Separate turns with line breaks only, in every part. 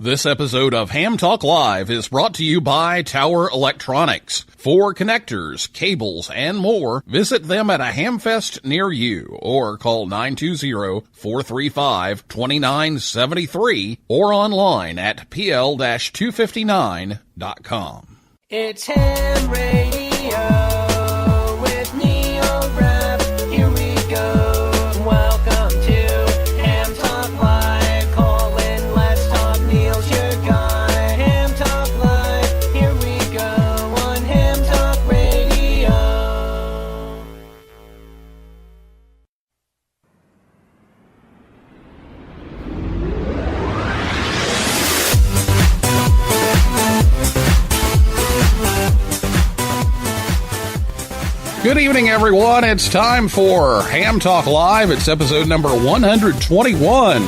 This episode of Ham Talk Live is brought to you by Tower Electronics. For connectors, cables, and more, visit them at a Hamfest near you or call 920-435-2973 or online at pl-259.com.
It's Ham Radio with Neil Rapp. Here we go. Welcome to Ham Talk Live. Call in, let's talk. Neil's your guy. Ham Talk Live. Here we go on Ham Talk Radio.
Good evening, everyone. It's time for Ham Talk Live. It's episode number 121.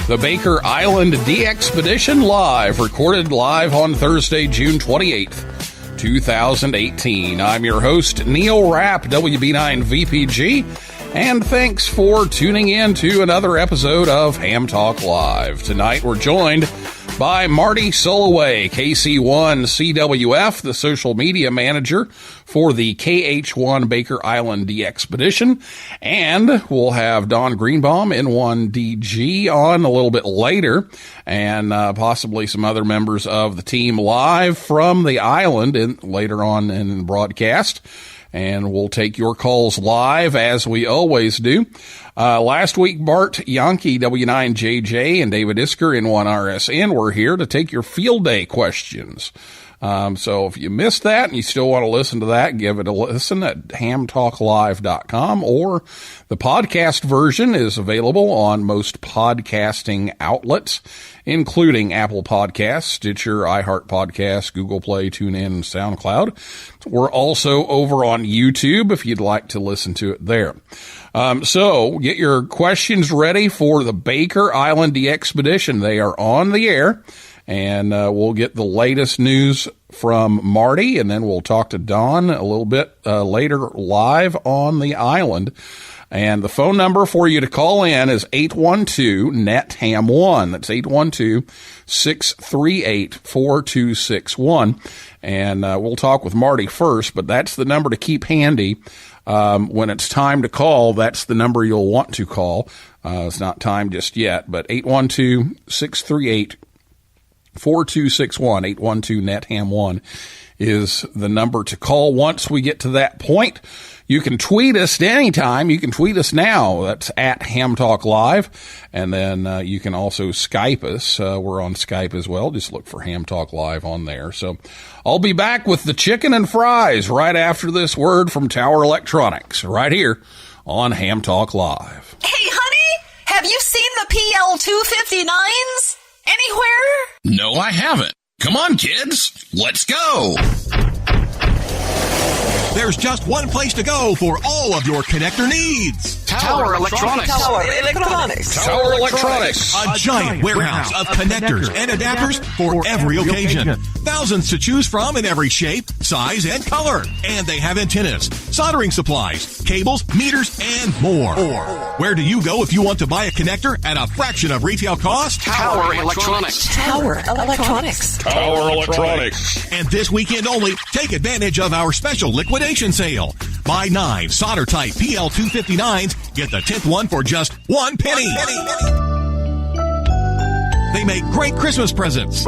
The Baker Island DXpedition live, recorded live on Thursday, June 28th, 2018. I'm your host, Neil Rapp, WB9VPG, and thanks for tuning in to another episode of Ham Talk Live. Tonight, we're joined by Marty Sullaway, KC1CWF, the social media manager for the KH7Z Baker Island DXpedition. And we'll have Don Greenbaum, N1DG, on a little bit later, and possibly some other members of the team live from the island later on in the broadcast. And we'll take your calls live, as we always do. Last week, Bart Yankee, W9JJ, and David Isker, N1RSN, were here to take your field day questions. So if you missed that and you still want to listen to that, give it a listen at hamtalklive.com, or the podcast version is available on most podcasting outlets, including Apple Podcasts, Stitcher, iHeart Podcasts, Google Play, TuneIn, and SoundCloud. We're also over on YouTube if you'd like to listen to it there. So get your questions ready for the Baker Island DXpedition. They are on the air. And we'll get the latest news from Marty, and then we'll talk to Don a little bit later live on the island. And the phone number for you to call in is 812-NET-HAM1. That's 812-638-4261. And we'll talk with Marty first, but that's the number to keep handy. When it's time to call, that's the number you'll want to call. It's not time just yet, but 812-638-4261, 812-NET-HAM1 is the number to call once we get to that point. You can tweet us anytime. You can tweet us now. That's at Ham Talk Live. And then you can also Skype us. We're on Skype as well. Just look for Ham Talk Live on there. So I'll be back with the chicken and fries right after this word from Tower Electronics, right here on Ham Talk Live.
Hey, honey, have you seen the PL259s anywhere?
No, I haven't. Come on, kids. Let's go. There's just one place to go for all of your connector needs.
Tower Electronics. Tower Electronics.
Tower Electronics.
A giant warehouse of connectors and adapters for every occasion. Thousands to choose from in every shape, size, and color. And they have antennas, soldering supplies, cables, meters, and more. Where do you go if you want to buy a connector at a fraction of retail cost?
Tower Electronics. Tower Electronics.
Tower Electronics.
And this weekend only, take advantage of our special liquidation sale. Buy 9 solder-type PL259s, get the 10th one for just 1 penny. They make great Christmas presents.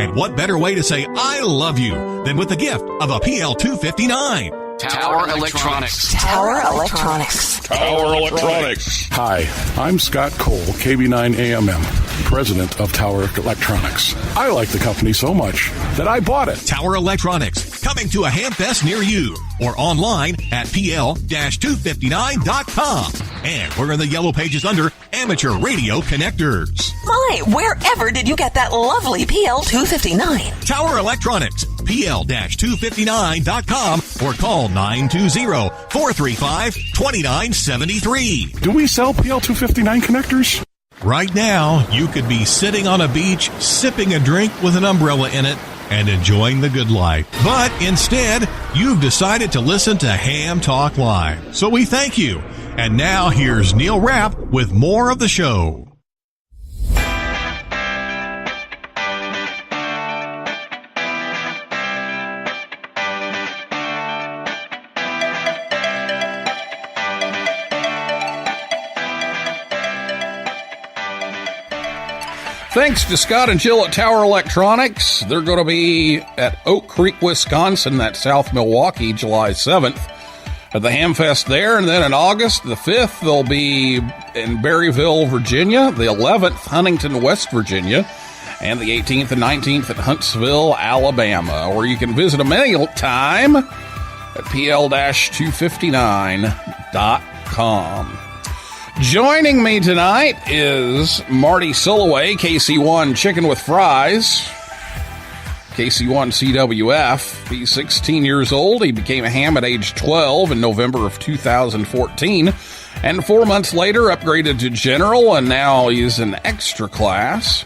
And what better way to say I love you than with the gift of a PL259?
Tower Electronics. Tower Electronics.
Tower Electronics.
Hi, I'm Scott Cole, KB9AMM, president of Tower Electronics. I like the company so much that I bought it.
Tower Electronics, coming to a Hamfest near you, or online at pl-259.com. And we're in the yellow pages under Amateur Radio Connectors.
My, wherever did you get that lovely PL259?
Tower Electronics, pl-259.com, or call 920-435-2973.
Do we sell PL259 connectors?
Right now, you could be sitting on a beach, sipping a drink with an umbrella in it, and enjoying the good life. But instead, you've decided to listen to Ham Talk Live. So we thank you. And now here's Neil Rapp with more of the show.
Thanks to Scott and Jill at Tower Electronics. They're going to be at Oak Creek, Wisconsin, that's South Milwaukee, July 7th, at the Hamfest there. And then in August the 5th, they'll be in Berryville, Virginia, the 11th, Huntington, West Virginia, and the 18th and 19th at Huntsville, Alabama, or you can visit them anytime at pl-259.com. Joining me tonight is Marty Sullaway, KC1 Chicken with Fries, KC1 CWF. He's 16 years old. He became a ham at age 12 in November of 2014, and 4 months later upgraded to general, and now he's in extra class.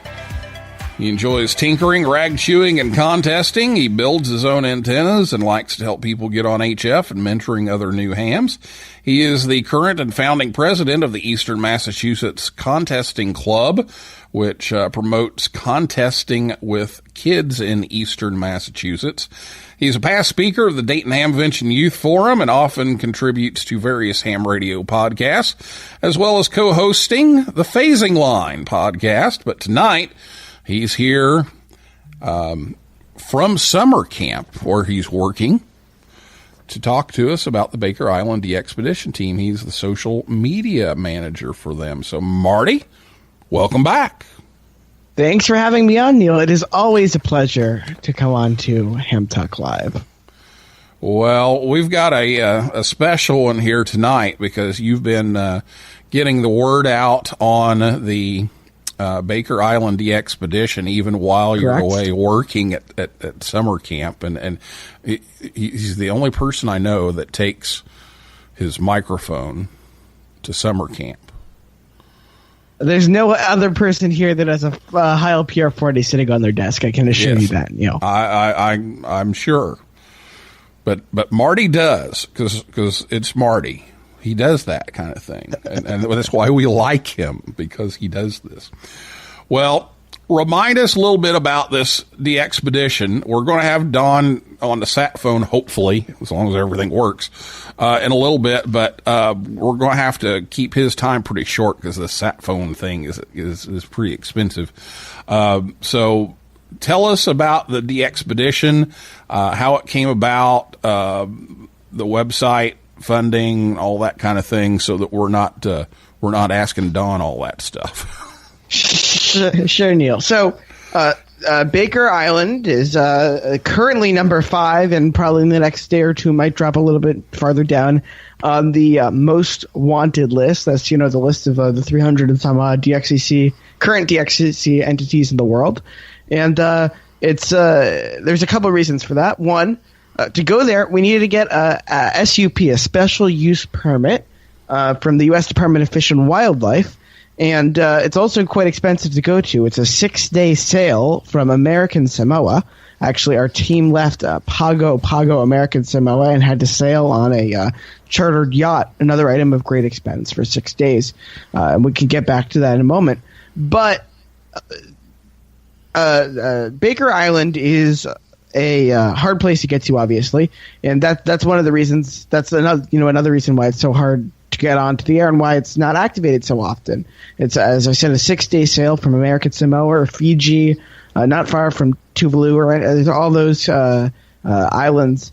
He enjoys tinkering, rag chewing, and contesting. He builds his own antennas and likes to help people get on HF and mentoring other new hams. He is the current and founding president of the Eastern Massachusetts Contesting Club, which promotes contesting with kids in Eastern Massachusetts. He's a past speaker of the Dayton Hamvention Youth Forum and often contributes to various ham radio podcasts, as well as co-hosting the Phasing Line podcast. But tonight, he's here from summer camp, where he's working, to talk to us about the Baker Island DXpedition team. He's the social media manager for them. So, Marty, welcome back.
Thanks for having me on, Neil. It is always a pleasure to come on to Ham Talk Live.
Well, we've got a special one here tonight because you've been getting the word out on the Baker Island DXpedition even while you're away working at summer camp. And he's the only person I know that takes his microphone to summer camp.
There's no other person here that has a Heil PR40 sitting on their desk. I can assure you that, Neil.
I'm sure. But Marty does, because it's Marty. He does that kind of thing. And that's why we like him, because he does this. Well, remind us a little bit about this DXpedition. We're going to have Don on the sat phone, hopefully, as long as everything works, in a little bit. But we're going to have to keep his time pretty short because the sat phone thing is pretty expensive. So tell us about the DXpedition, how it came about, the website, funding, all that kind of thing, so that we're not asking Don all that stuff.
Sure, Neil. So, Baker Island is currently number 5, and probably in the next day or two might drop a little bit farther down on the most wanted list. That's the list of the 300 and some odd current DXCC entities in the world, and it's there's a couple of reasons for that. One, to go there, we needed to get a SUP, a special use permit, from the U.S. Department of Fish and Wildlife. And it's also quite expensive to go to. It's a 6-day sail from American Samoa. Actually, our team left Pago, American Samoa, and had to sail on a chartered yacht, another item of great expense, for 6 days. And we can get back to that in a moment. But Baker Island is a hard place to get to, obviously, and that's one of the reasons. That's another reason why it's so hard to get onto the air and why it's not activated so often. It's, as I said, a 6-day sail from American Samoa or Fiji, not far from Tuvalu, or all those islands.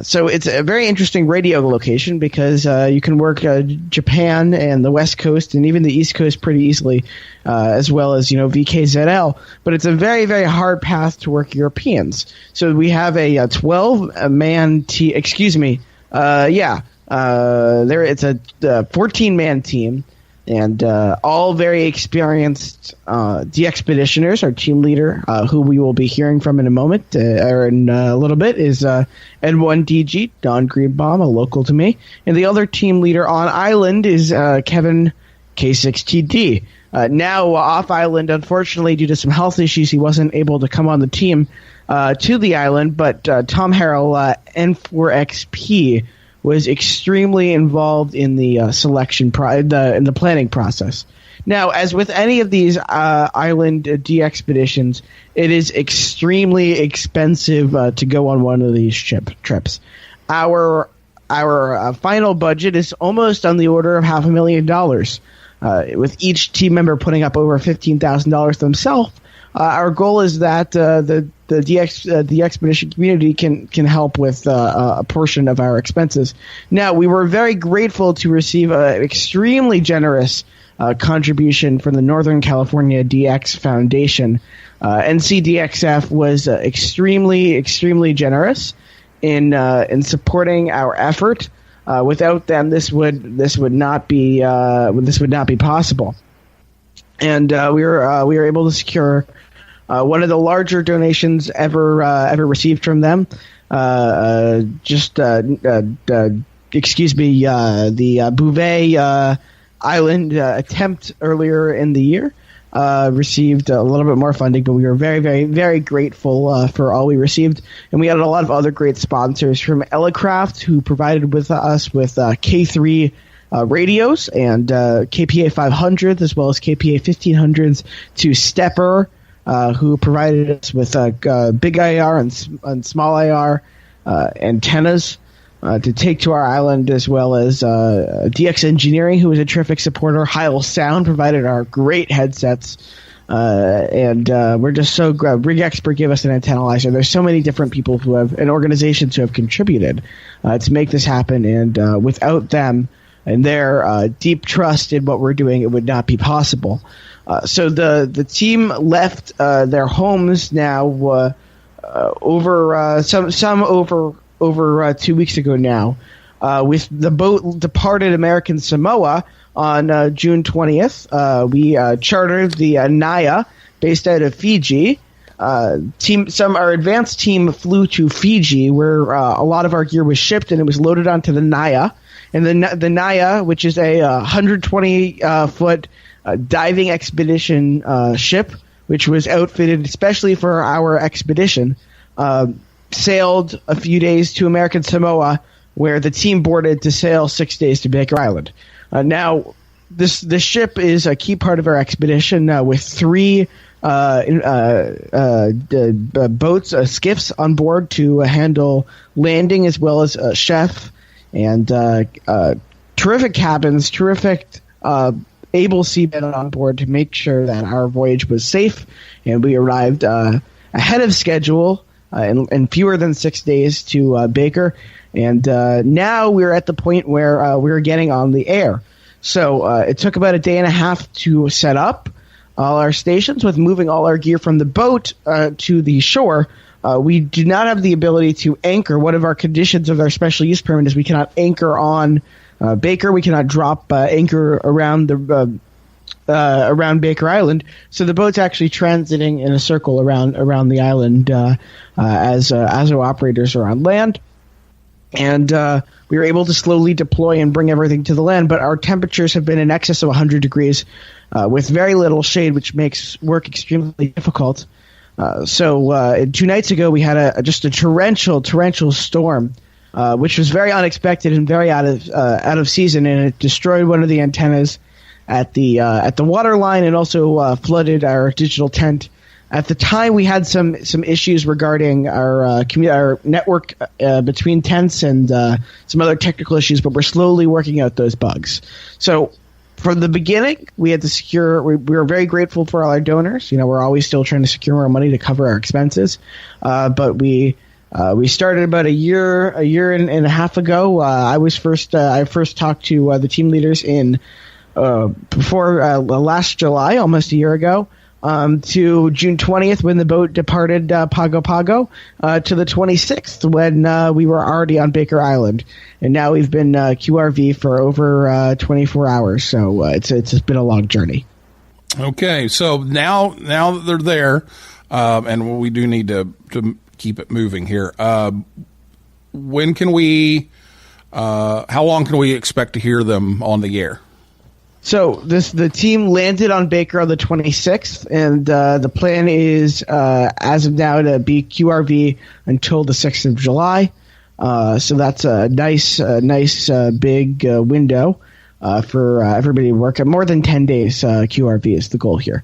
So it's a very interesting radio location because you can work Japan and the West Coast and even the East Coast pretty easily, as well as VKZL. But it's a very, very hard path to work Europeans. So we have a 12-man team. Excuse me. It's a 14-man team, and all very experienced DXpeditioners. Our team leader, who we will be hearing from in a moment, or in a little bit, is N1DG, Don Greenbaum, a local to me. And the other team leader on island is Kevin K6TD. Now off island, unfortunately, due to some health issues, he wasn't able to come on the team to the island, but Tom Harrell, N4XP, was extremely involved in the selection in the planning process. Now, as with any of these island DXpeditions, it is extremely expensive to go on one of these trips. Our final budget is almost on the order of $500,000. with each team member putting up over $15,000 themselves. Our goal is that the expedition community can help with a portion of our expenses. Now, we were very grateful to receive an extremely generous contribution from the Northern California DX Foundation. NCDXF was extremely generous in supporting our effort. Without them, this would not be possible. And we were able to secure one of the larger donations ever received from them. The Bouvet Island attempt earlier in the year received a little bit more funding, but we were very grateful for all we received. And we had a lot of other great sponsors from Elecraft, who provided us with K3 radios and KPA 500s as well as KPA 1500s, to Stepper, who provided us with big IR and small IR antennas to take to our island, as well as DX Engineering, who was a terrific supporter. Heil Sound provided our great headsets. And we're just so glad. Rig Expert gave us an antennalyzer. There's so many different people and organizations who have contributed to make this happen. And without them and their deep trust in what we're doing, it would not be possible. So the team left their homes now over 2 weeks ago now, with the boat departed American Samoa on June 20th. We chartered the Naya, based out of Fiji. Our advanced team flew to Fiji, where a lot of our gear was shipped, and it was loaded onto the Naya. And the Naya, which is a 120-foot diving expedition ship, which was outfitted especially for our expedition, sailed a few days to American Samoa, where the team boarded to sail 6 days to Baker Island. Now, this ship is a key part of our expedition, with 3 boats, skiffs on board to handle landing, as well as a chef, and terrific cabins, terrific able seamen on board to make sure that our voyage was safe, and we arrived ahead of schedule in fewer than 6 days to Baker. And now we're at the point where we're getting on the air. So it took about a day and a half to set up all our stations, with moving all our gear from the boat to the shore. We do not have the ability to anchor. One of our conditions of our special use permit is we cannot anchor on Baker. We cannot drop anchor around around Baker Island. So the boat's actually transiting in a circle around the island as our operators are on land. And we were able to slowly deploy and bring everything to the land, but our temperatures have been in excess of 100 degrees with very little shade, which makes work extremely difficult. So 2 nights ago, we had just a torrential storm, which was very unexpected and very out of season, and it destroyed one of the antennas at the water line, and also flooded our digital tent. At the time, we had some issues regarding our network between tents, and some other technical issues, but we're slowly working out those bugs. So from the beginning, we had to secure. We were very grateful for all our donors. We're always still trying to secure more money to cover our expenses, but we started about a year and a half ago. I first talked to the team leaders in before last July, almost a year ago. To June 20th, when the boat departed Pago Pago, to the 26th, when we were already on Baker Island. And now we've been QRV for over 24 hours, so it's been a long journey. Okay, so now that they're there, and we do need to keep it moving here, when can we, how long can we expect to hear them on the air? So the team landed on Baker on the 26th, and the plan is, as of now, to be QRV until the 6th of July. So that's a nice big window for everybody to work at. More than 10 days QRV is the goal here.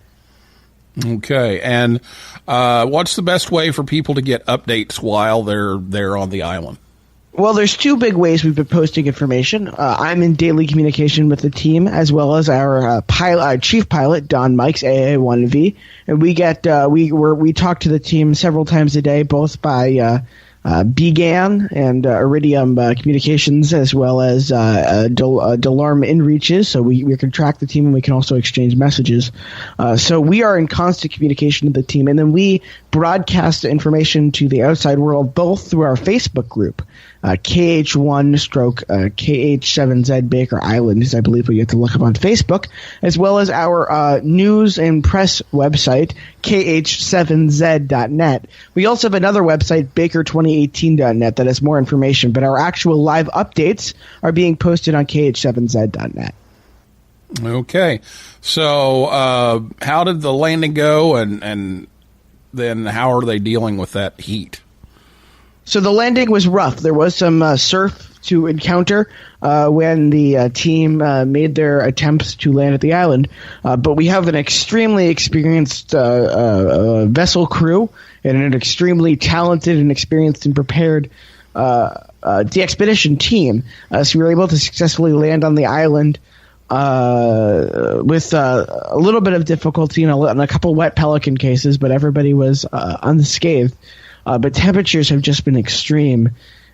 Okay, and what's the best way for people to get updates while they're on the island? Well, there's two big ways we've been posting information. I'm in daily communication with the team, as well as our chief pilot, Don Mikes, AA1V, and we talk to the team several times a day, both by BGAN and Iridium communications, as well as Delarm inReaches, so we can track the team and we can also exchange messages. So we are in constant communication with the team, and then we broadcast information to the outside world both through our Facebook group, KH1/KH7Z Baker Island, is I believe what you have to look up on Facebook, as well as our news and press website, KH7Z.net. We also have another website, Baker2018.net, that has more information, but our actual live updates are being posted on KH7Z.net.
Okay. So how did the landing go, and then how are they dealing with that heat?
So the landing was rough. There was some surf to encounter when the team made their attempts to land at the island. But we have an extremely experienced vessel crew and an extremely talented and experienced and prepared DXpedition team. So we were able to successfully land on the island with a little bit of difficulty and a couple wet pelican cases, but everybody was unscathed. But temperatures have just been extreme,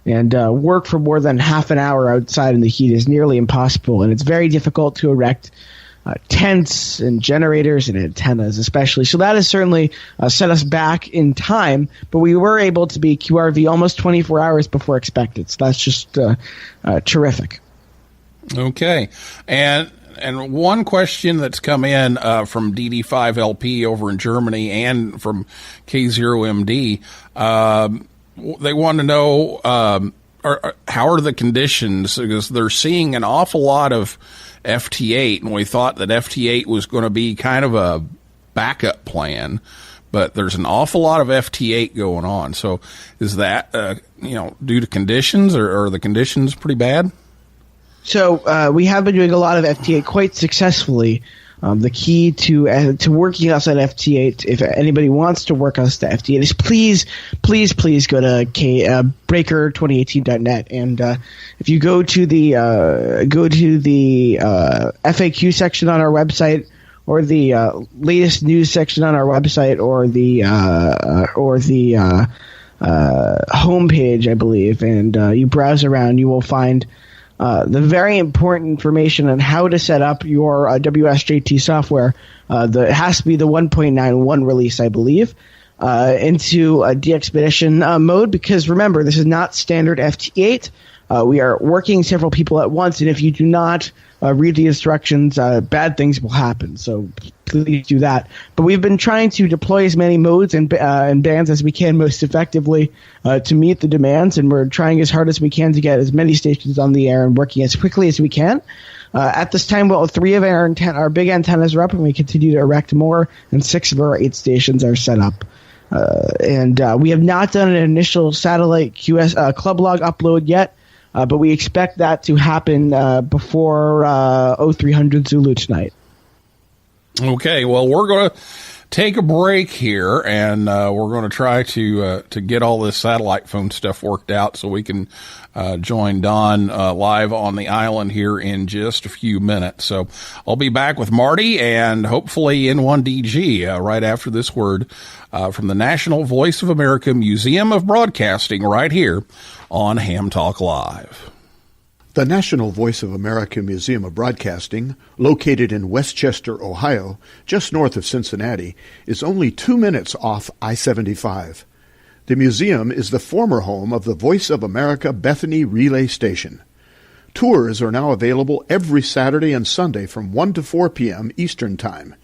and work for more than half an hour outside in the heat is nearly impossible, and it's very difficult to erect tents and generators and antennas especially. So that has certainly set us back in time, but we were able to be QRV almost 24 hours before expected, so that's just terrific. Okay.
And one question that's come in from DD5LP over in Germany and from K0MD, they want to know how are the conditions, because they're seeing an awful lot of FT8, and we thought that FT8 was going to be kind of a backup plan, but there's an awful lot of FT8 going on. So is that due to conditions, or are the conditions pretty bad?
So we have been doing a lot of FT8 quite successly. The key to working us at FT8, if anybody wants to work us to FT8, is please go to breaker2018.net, and if you go to the FAQ section on our website, or the latest news section on our website, or the homepage, I believe, and you browse around, you will find the very important information on how to set up your WSJT software. It has to be the 1.91 release, I believe, into a DXpedition mode, because remember, this is not standard FT8. We are working several people at once, and if you do not read the instructions, bad things will happen. So please do that. But we've been trying to deploy as many modes and bands as we can most effectively to meet the demands, and we're trying as hard as we can to get as many stations on the air and working as quickly as we can. At this time, 3 of our big antennas are up, and we continue to erect more, and 6 of our 8 stations are set up. And we have not done an initial satellite club log upload yet, but we expect that to happen before 0300 Zulu tonight.
Okay, well, we're going to take a break here, and we're going to try to get all this satellite phone stuff worked out so we can join Don live on the island here in just a few minutes. So I'll be back with Marty and hopefully N1DG right after this word from the National Voice of America Museum of Broadcasting right here on Ham Talk Live.
The National Voice of America Museum of Broadcasting, located in Westchester, Ohio, just north of Cincinnati, is only 2 minutes off I-75. The museum is the former home of the Voice of America Bethany Relay Station. Tours are now available every Saturday and Sunday from 1 to 4 p.m. Eastern Time.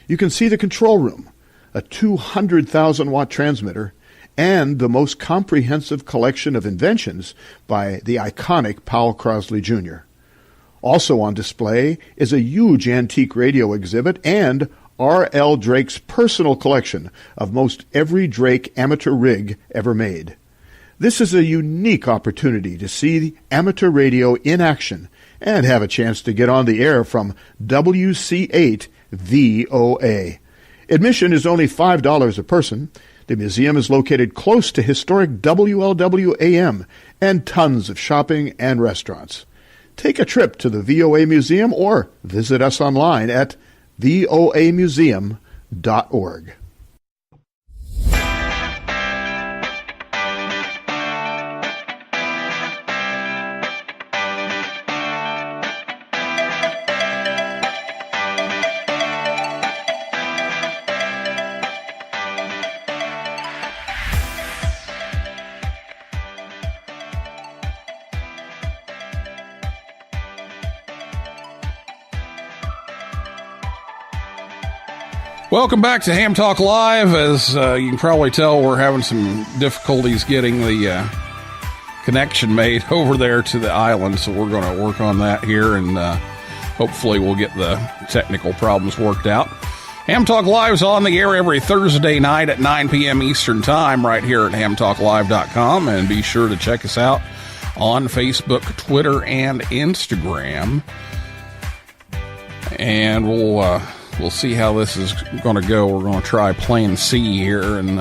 You can see the control room, a 200,000-watt transmitter, and the most comprehensive collection of inventions by the iconic Powell Crosley Jr. Also on display is a huge antique radio exhibit and R.L. Drake's personal collection of most every Drake amateur rig ever made. This is a unique opportunity to see amateur radio in action and have a chance to get on the air from WC8 VOA. Admission is only $5 a person. The museum is located close to historic WLW-AM and tons of shopping and restaurants. Take a trip to the VOA Museum or visit us online at voamuseum.org.
Welcome back to Ham Talk Live. As you can probably tell, we're having some difficulties getting the connection made over there to the island, so we're going to work on that here, and hopefully we'll get the technical problems worked out. Ham Talk Live is on the air every Thursday night at 9 p.m. Eastern Time right here at hamtalklive.com, and be sure to check us out on Facebook, Twitter, and Instagram. And we'll see how this is going to go. We're going to try Plan C here, and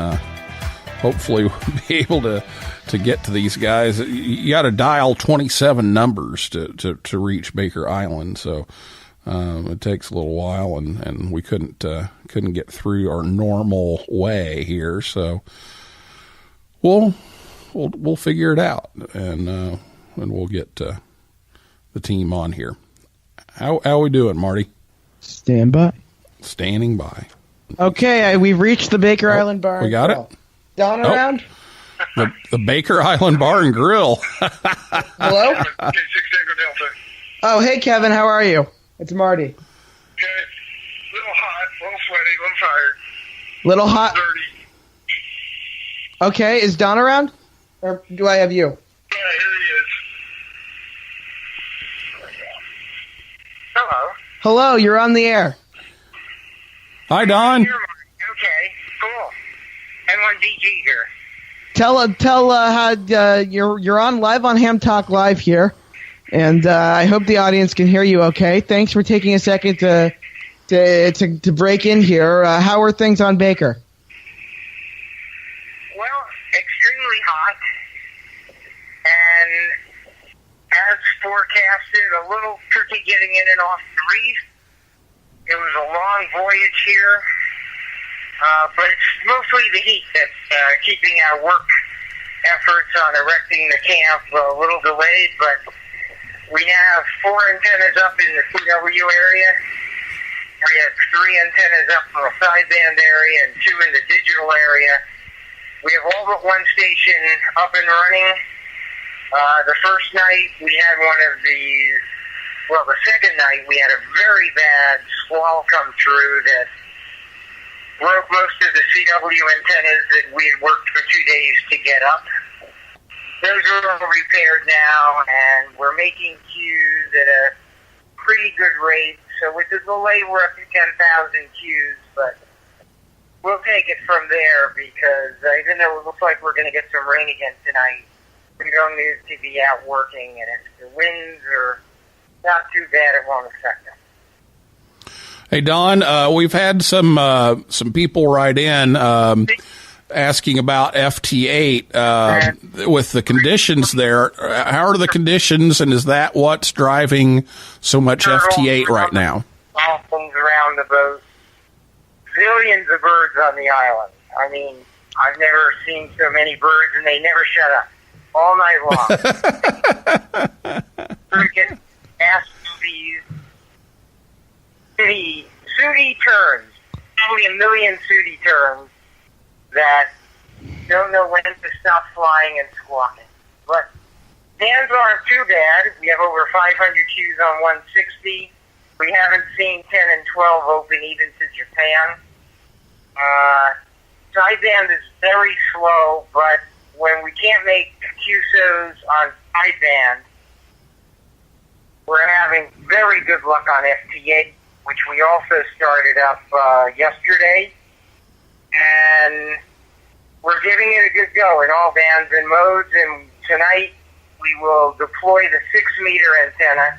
hopefully we'll be able to get to these guys. You got to dial 27 numbers to reach Baker Island, so it takes a little while, and we couldn't get through our normal way here. So we'll figure it out, and we'll get the team on here. How are we doing, Marty? Standing by.
Okay, we've reached the Baker Island Bar.
We got it.
Don around?
The Baker Island Bar and Grill.
Hello? Oh, hey, Kevin. How are you? It's Marty.
Okay. Little hot, little sweaty, little tired.
Little hot.
Dirty.
Okay, is Don around? Or do I have you?
Yeah, here he is. Hello.
Hello, you're on the air.
Hi, Don.
Okay, cool. N1DG here.
Tell how you're on live on Ham Talk Live here, and I hope the audience can hear you. Okay, thanks for taking a second to break in here. How are things on Baker?
Well, extremely hot, and as forecasted, a little tricky getting in and off the reef. It was a long voyage here, but it's mostly the heat that's keeping our work efforts on erecting the camp a little delayed, but we have 4 antennas up in the CW area. We have 3 antennas up in the sideband area and 2 in the digital area. We have all but 1 station up and running. The first night we had the second night we had a very bad squall come through that broke most of the CW antennas that we had worked for 2 days to get up. Those are all repaired now, and we're making cues at a pretty good rate. So with the delay, we're up to 10,000 cues, but we'll take it from there because even though it looks like we're going to get some rain again tonight, we don't need to be out working, and if the winds are not too bad, it won't affect them.
Hey, Don, we've had some people write in asking about FT8 with the conditions there. How are the conditions, and is that what's driving so much FT8 right now?
Dolphins around the boat. Zillions of birds on the island. I mean, I've never seen so many birds, and they never shut up all night long. Crickets, sooty terns, probably a million sooty terns that don't know when to stop flying and squawking. But fans aren't too bad. We have over 500 cues on 160. We haven't seen 10 and 12 open even to Japan. Sideband is very slow, but when we can't make QSOs on sideband, we're having very good luck on FT8, which we also started up yesterday. And we're giving it a good go in all bands and modes. And tonight we will deploy the 6-meter antenna.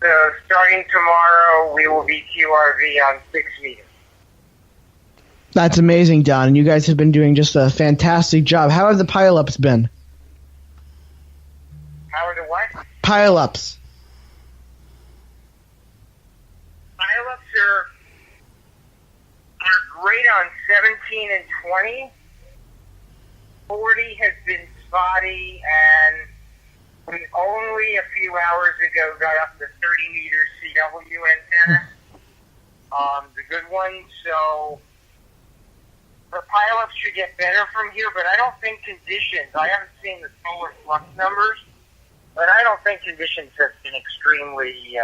So starting tomorrow, we will be QRV on 6 meters.
That's amazing, Don. And you guys have been doing just a fantastic job. How have the pile-ups been?
How are the what?
Pile-ups.
Pile-ups are great on 17 and 20. 40 has been spotty, and we only a few hours ago got up the 30-meter CW antenna, the good one. So the pile-ups should get better from here, but I don't think conditions, I haven't seen the solar flux numbers, but I don't think conditions have been extremely,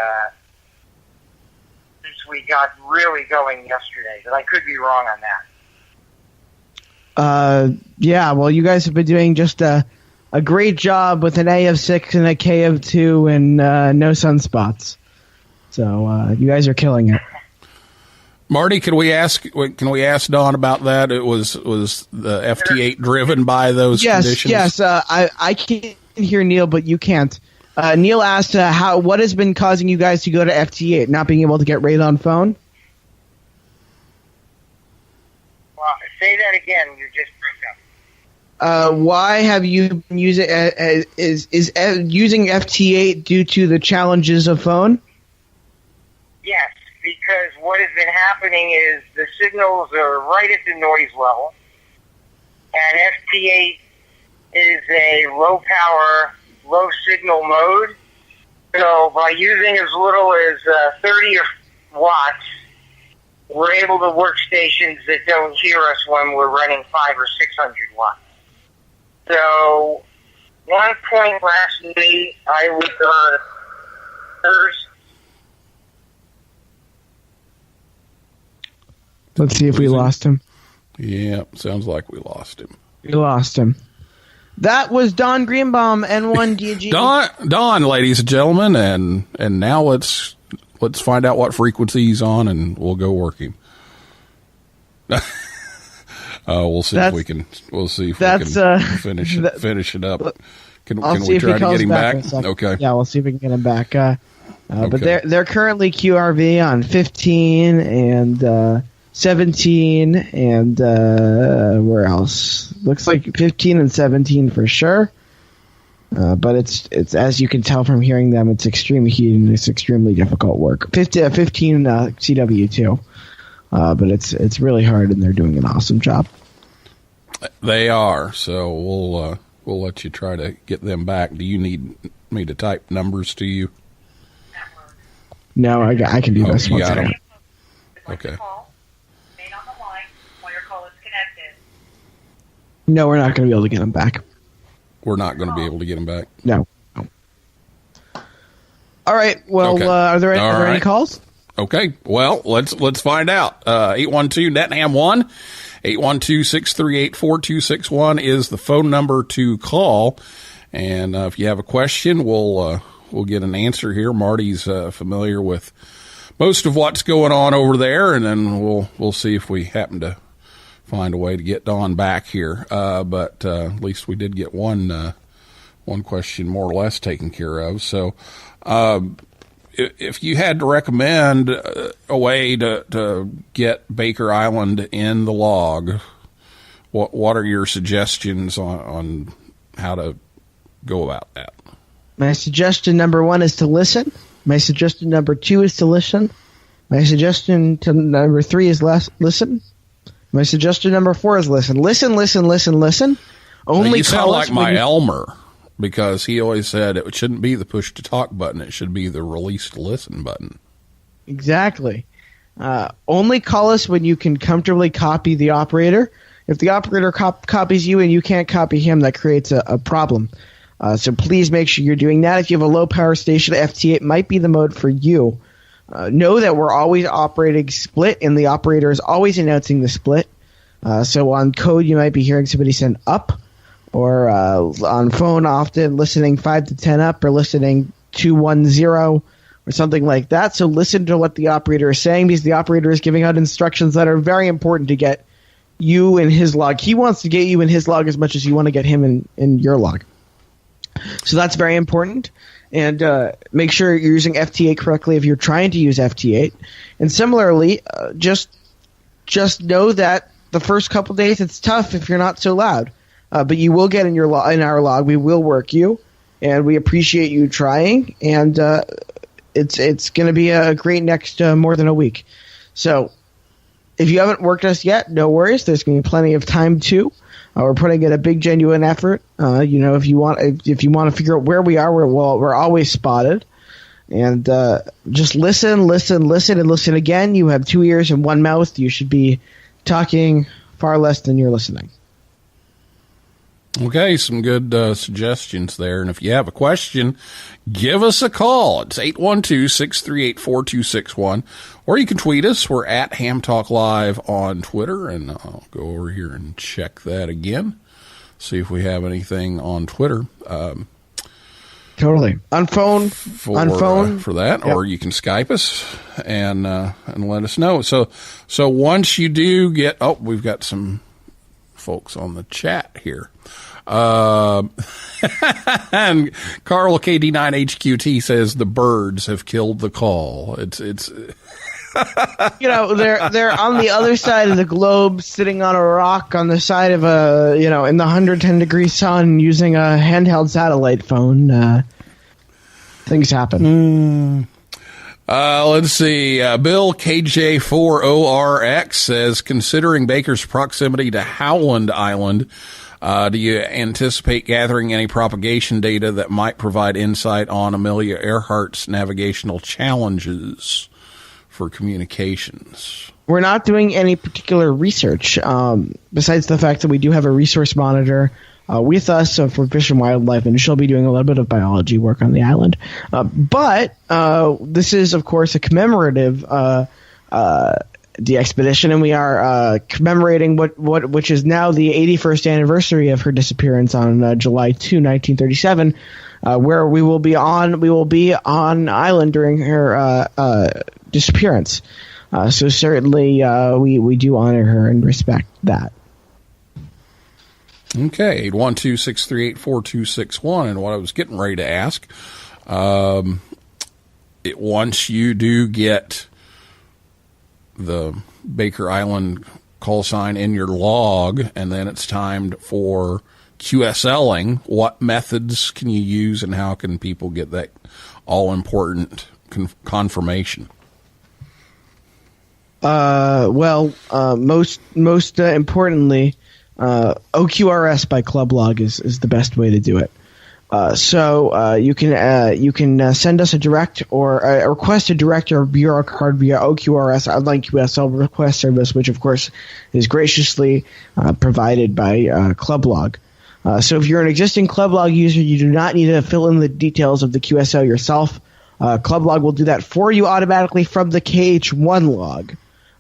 since we got really going yesterday, but I could be wrong on that.
Yeah, well, you guys have been doing just a great job with an A of 6 and a K of 2 and no sunspots. So you guys are killing it.
Marty, can we ask Don about that? It was the FT8 driven by those conditions?
Yes. I can hear Neil, but you can't. Neil asked what has been causing you guys to go to FT8, not being able to get radon phone?
Well, say that again. You just broke up.
Why have you been using using FT8 due to the challenges of phone?
Yes, because what has been happening is the signals are right at the noise level, and FT8 is a low power, low signal mode. So by using as little as 30 watts, we're able to work stations that don't hear us when we're running 500 or 600 watts. So, one point last night, I was
Let's see if we lost him.
Yeah, sounds like we lost him.
We lost him. That was Don Greenbaum, N1DG.
Don, ladies and gentlemen, and now let's find out what frequency he's on, and we'll go work him. We'll see if we can. We'll see if we can finish it up. Can we try to get him back? Okay.
Yeah, we'll see if we can get him back. But they're currently QRV on 15 and 17 and where else? Looks like 15 and 17 for sure. But it's as you can tell from hearing them, it's extremely heated and it's extremely difficult work. 15 CW too. But it's really hard, and they're doing an awesome job.
They are. So we'll let you try to get them back. Do you need me to type numbers to you?
No, I can do this.
You got them. Okay.
No, we're not going to be able to get them back.
We're not going to be able to get them back.
No. All right. Well,
Okay.
Are there any calls?
Okay, well, let's find out. 812-NETHAM1, 812-638-4261 is the phone number to call. And if you have a question, we'll get an answer here. Marty's familiar with most of what's going on over there, and then we'll see if we happen to find a way to get Don back here. But at least we did get one question more or less taken care of. So if you had to recommend a way to get Baker Island in the log, what are your suggestions on how to go about that?
My suggestion number 1 is to listen. My suggestion number 2 is to listen. My suggestion to number 3 is listen. My suggestion number 4 is listen. Listen. Only
you sound
call
like
us
my Elmer, because he always said it shouldn't be the push to talk button. It should be the release to listen button.
Exactly. Only call us when you can comfortably copy the operator. If the operator copies you and you can't copy him, that creates a problem. So please make sure you're doing that. If you have a low power station, FT8 might be the mode for you. Know that we're always operating split, and the operator is always announcing the split. So on code, you might be hearing somebody send up, or on phone, often listening 5 to 10 up, or listening 210, or something like that. So listen to what the operator is saying, because the operator is giving out instructions that are very important to get you in his log. He wants to get you in his log as much as you want to get him in your log. So that's very important. And make sure you're using FT8 correctly if you're trying to use FT8. And similarly, just know that the first couple days it's tough if you're not so loud, but you will get in in our log. We will work you, and we appreciate you trying. And it's going to be a great next more than a week. So if you haven't worked us yet, no worries. There's going to be plenty of time too. We're putting in a big, genuine effort. If you want to figure out where we are, we're always spotted. And just listen, and listen again. You have 2 ears and 1 mouth. You should be talking far less than you're listening.
Okay, some good suggestions there. And if you have a question, give us a call. It's 812-638-4261. Or you can tweet us. We're at hamtalklive on Twitter. And I'll go over here and check that again. See if we have anything on Twitter.
Totally. On phone.
For that. Yep. Or you can Skype us and let us know. So once you do get... Oh, we've got some folks on the chat here. And Carl KD9HQT says the birds have killed the call. It's
they're on the other side of the globe, sitting on a rock on the side of in the 110-degree sun, using a handheld satellite phone. Things happen.
Let's see. Bill KJ4ORX says, considering Baker's proximity to Howland Island, do you anticipate gathering any propagation data that might provide insight on Amelia Earhart's navigational challenges for communications?
We're not doing any particular research, besides the fact that we do have a resource monitor with us for Fish and Wildlife, and she'll be doing a little bit of biology work on the island. But this is, of course, a commemorative DXpedition, and we are commemorating which is now the 81st anniversary of her disappearance on July 2, 1937, where we will be on island during her disappearance. So certainly we do honor her and respect that.
Okay, 812-638-4261. And what I was getting ready to ask, once you do get the Baker Island call sign in your log, and then it's time for QSLing, what methods can you use, and how can people get that all-important confirmation?
Most importantly, OQRS by Club Log is the best way to do it. So you can send us a direct or request a direct or bureau card via OQRS, Online QSL Request Service, which of course is graciously provided by Club Log. So if you're an existing Club Log user, you do not need to fill in the details of the QSL yourself. Club Log will do that for you automatically from the KH1 log.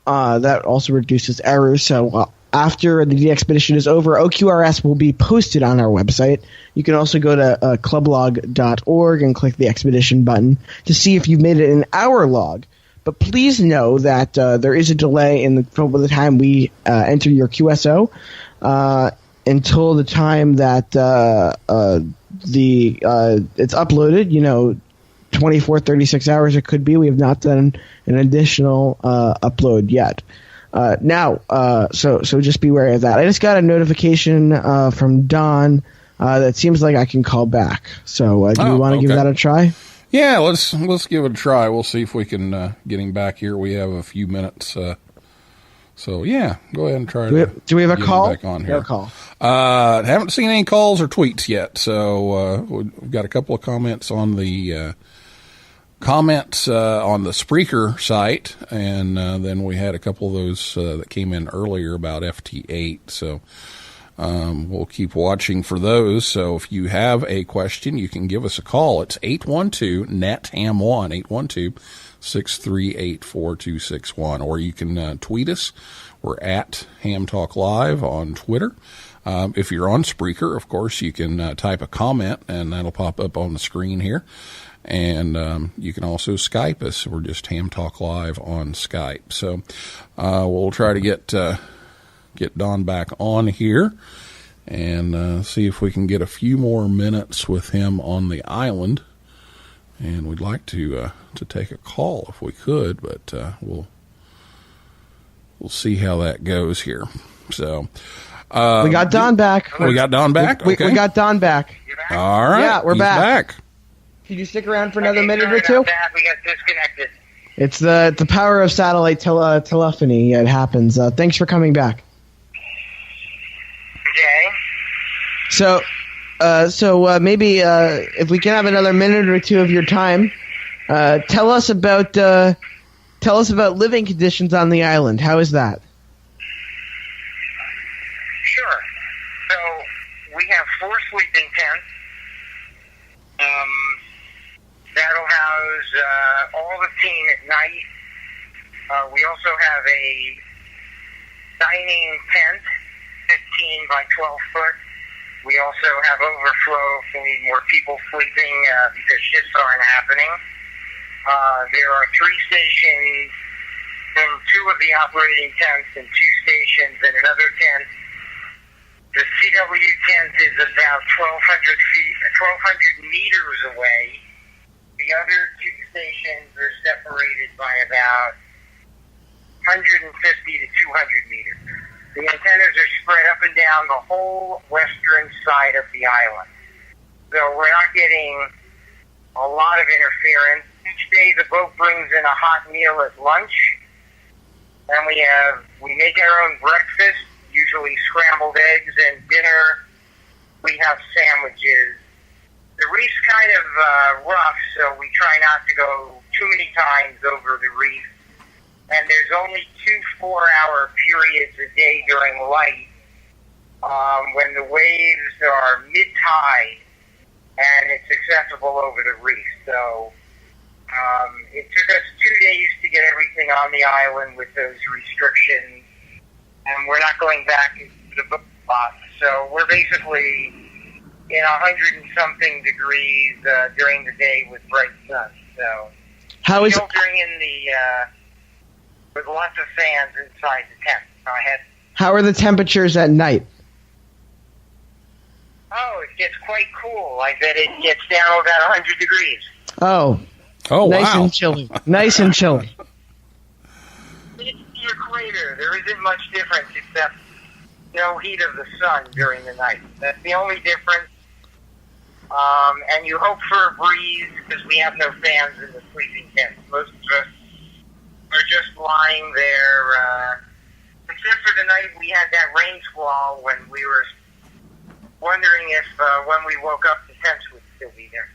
That also reduces errors. So after the DXpedition is over, OQRS will be posted on our website. You can also go to clublog.org and click the Expedition button to see if you've made it in our log. But please know that there is a delay from the time we enter your QSO until the time that it's uploaded. 24, 36 hours it could be. We have not done an additional upload yet. So just be wary of that. I just got a notification from Don that seems like I can call back. So do you want to give that a try?
Yeah, let's give it a try. We'll see if we can get him back here. We have a few minutes. So yeah, go ahead and try.
Do we have a call?
Back on here. Call. Haven't seen any calls or tweets yet. So we've got a couple of comments on the on the Spreaker site, and then we had a couple of those that came in earlier about FT8. So we'll keep watching for those. So if you have a question, you can give us a call. It's 812-NET-HAM1, 812-638-4261, or you can tweet us. We're at hamtalklive on Twitter. If you're on Spreaker, of course, you can type a comment, and that'll pop up on the screen here. And you can also Skype us. We're just Ham Talk Live on Skype. So we'll try to get Don back on here and see if we can get a few more minutes with him on the island. And we'd like to take a call if we could, but we'll see how that goes here. So
we got Don back.
we got Don back.
We
Okay.
got Don back.
You back?
All right.
Yeah, we're
He's
back. Can you stick around for another
Okay,
minute
sorry
or two?
about that. We got disconnected.
It's the power of satellite telephony. It happens. Thanks for coming back.
Okay.
So maybe if we can have another minute or two of your time, tell us about living conditions on the island. How is that?
Sure. So we have 4 sleeping tents. That'll house all the team at night. We also have a dining tent, 15 by 12 foot. We also have overflow if we need more people sleeping because shifts aren't happening. There are 3 stations in 2 of the operating tents and 2 stations in another tent. The CW tent is about 1,200 meters away. The other 2 stations are separated by about 150 to 200 meters. The antennas are spread up and down the whole western side of the island. So we're not getting a lot of interference. Each day the boat brings in a hot meal at lunch. And we make our own breakfast, usually scrambled eggs, and dinner we have sandwiches. The reef's kind of rough, so we try not to go too many times over the reef. And there's only 2 4-hour periods a day during light when the waves are mid-tide and it's accessible over the reef. So it took us 2 days to get everything on the island with those restrictions, and we're not going back to the boat spot. So we're basically in 100-something degrees during the day with bright sun. So
How is
filtering in with lots of fans inside the tent. Go ahead.
How are the temperatures at night?
Oh, it gets quite cool. I bet it gets down to about 100 degrees.
Oh, nice
wow.
and chilly. Nice and chilly.
It's the equator. There isn't much difference except no heat of the sun during the night. That's the only difference. And you hope for a breeze because we have no fans in the sleeping tents. Most of us are just lying there. Except for the night we had that rain squall when we were wondering if when we woke up the tents would still be there.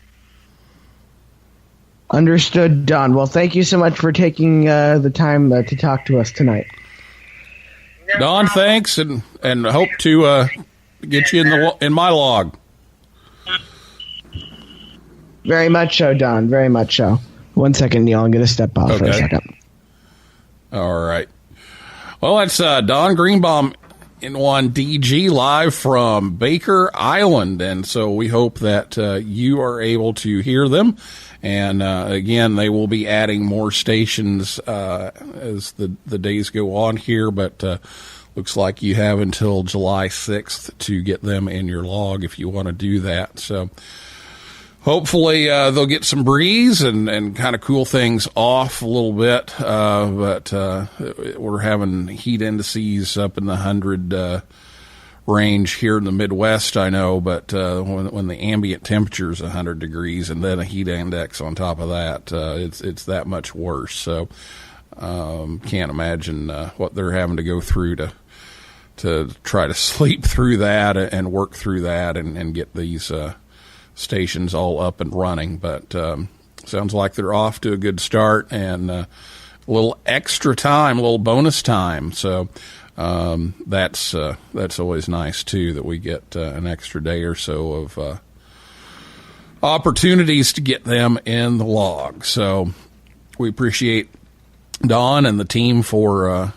Understood, Don. Well, thank you so much for taking the time to talk to us tonight.
No
Don,
problem.
thanks, and hope to get you in my log.
Very much so, Don. Very much so. 1 second, Neil. I'm going to step off for a
Okay.
second.
All right. Well, that's Don Greenbaum in 1DG live from Baker Island. And so we hope that you are able to hear them. And again, they will be adding more stations as the days go on here. But looks like you have until July 6th to get them in your log if you want to do that. So hopefully they'll get some breeze and kind of cool things off a little bit. But we're having heat indices up in the 100 range here in the Midwest, I know. But when the ambient temperature is 100 degrees and then a heat index on top of that, it's that much worse. So can't imagine what they're having to go through to try to sleep through that and work through that and get these stations all up and running. But sounds like they're off to a good start and a little extra time, a little bonus time. So that's always nice too, that we get an extra day or so of opportunities to get them in the log. So we appreciate Don and the team for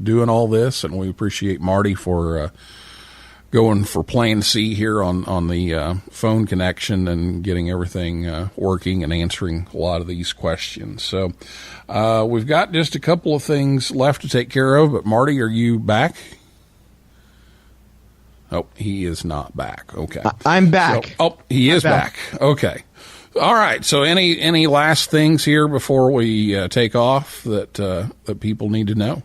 doing all this, and we appreciate Marty for going for plan C here on the phone connection and getting everything working and answering a lot of these questions. So we've got just a couple of things left to take care of, but Marty, are you back? Oh, he is not back. Okay.
I'm back.
So, he is back. Okay. All right. So any last things here before we take off that people need to know?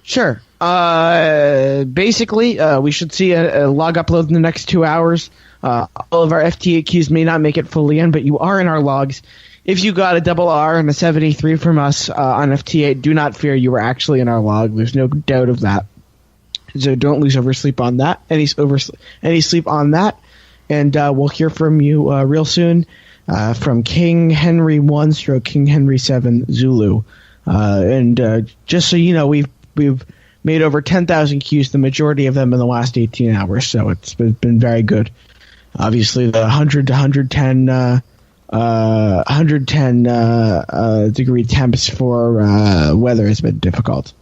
Sure. Basically, we should see a log upload in the next 2 hours. All of our FT8 queues may not make it fully in, but you are in our logs. If you got a double R and a 73 from us on FT8, do not fear, you were actually in our log. There's no doubt of that. So don't lose oversleep on that. Any sleep on that. And we'll hear from you real soon from King Henry 1 / King Henry 7 Zulu. And just so you know, we've made over 10,000 queues, the majority of them in the last 18 hours. So it's been very good. Obviously, the 100 to 110 degree temps for weather has been difficult.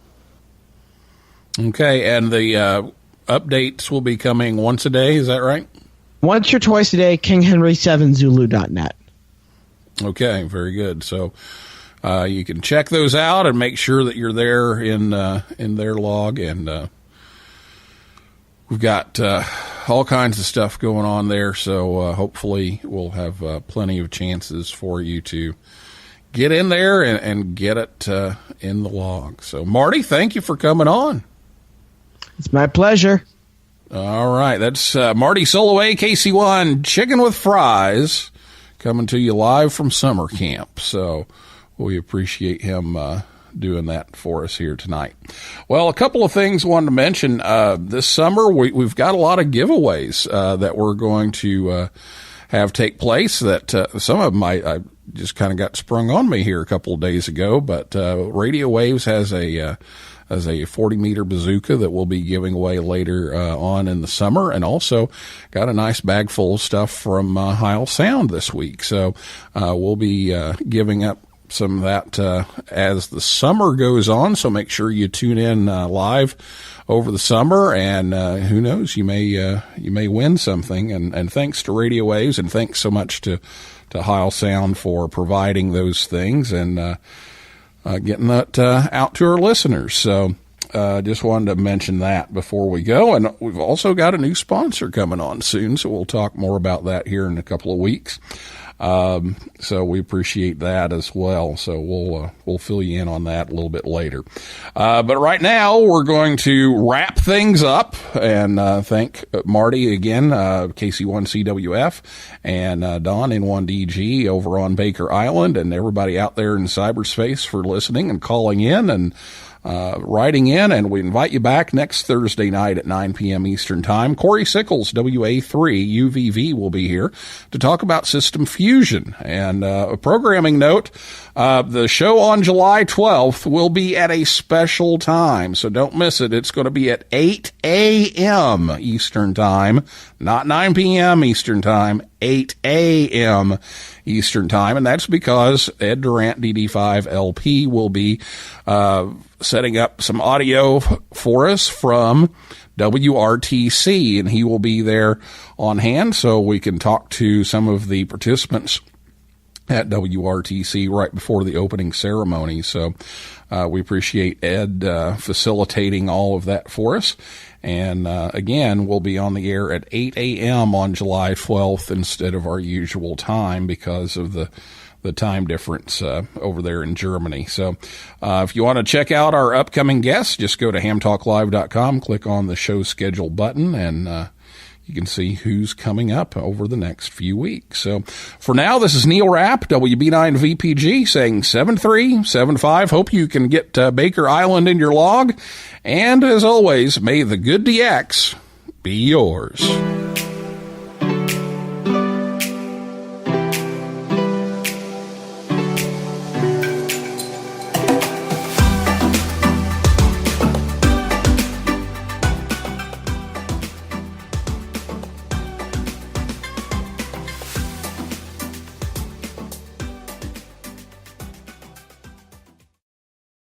Okay, and the updates will be coming once a day, is that right?
Once or twice a day, KingHenry7Zulu.net.
Okay, very good. So you can check those out and make sure that you're there in their log, and we've got all kinds of stuff going on there, so hopefully we'll have plenty of chances for you to get in there and get it in the log. So, Marty, thank you for coming on.
It's my pleasure.
All right, that's Marty Sullaway, KC1 Chicken with Fries, coming to you live from summer camp. So we appreciate him doing that for us here tonight. Well, a couple of things I wanted to mention. This summer, we've got a lot of giveaways that we're going to have take place. That some of them I just kind of got sprung on me here a couple of days ago, but Radio Waves has a 40-meter bazooka that we'll be giving away later on in the summer, and also got a nice bag full of stuff from Heil Sound this week. So we'll be giving up some of that as the summer goes on, so make sure you tune in live over the summer, and who knows, you may win something. And thanks to Radio Waves, and thanks so much to Heil Sound for providing those things and getting that out to our listeners. So just wanted to mention that before we go. And we've also got a new sponsor coming on soon, so we'll talk more about that here in a couple of weeks. So we appreciate that as well. So we'll fill you in on that a little bit later. But right now we're going to wrap things up and thank Marty again, KC1CWF, and Don N1DG over on Baker Island, and everybody out there in cyberspace for listening and calling in and writing in, and we invite you back next Thursday night at 9 p.m. Eastern Time. Corey Sickles, WA3 UVV, will be here to talk about System Fusion. And a programming note, the show on July 12th will be at a special time, so don't miss it. It's going to be at 8 a.m. Eastern Time, not 9 p.m. Eastern Time, 8 a.m. Eastern Time, and that's because Ed Durant DD5 LP will be setting up some audio for us from WRTC, and he will be there on hand so we can talk to some of the participants at WRTC right before the opening ceremony. So we appreciate Ed facilitating all of that for us. And again, we'll be on the air at 8 a.m. on July 12th instead of our usual time because of the time difference over there in Germany. So if you want to check out our upcoming guests, just go to hamtalklive.com, click on the show schedule button, and you can see who's coming up over the next few weeks. So for now, this is Neil Rapp, WB9VPG, saying 7375. Hope you can get Baker Island in your log. And as always, may the good DX be yours.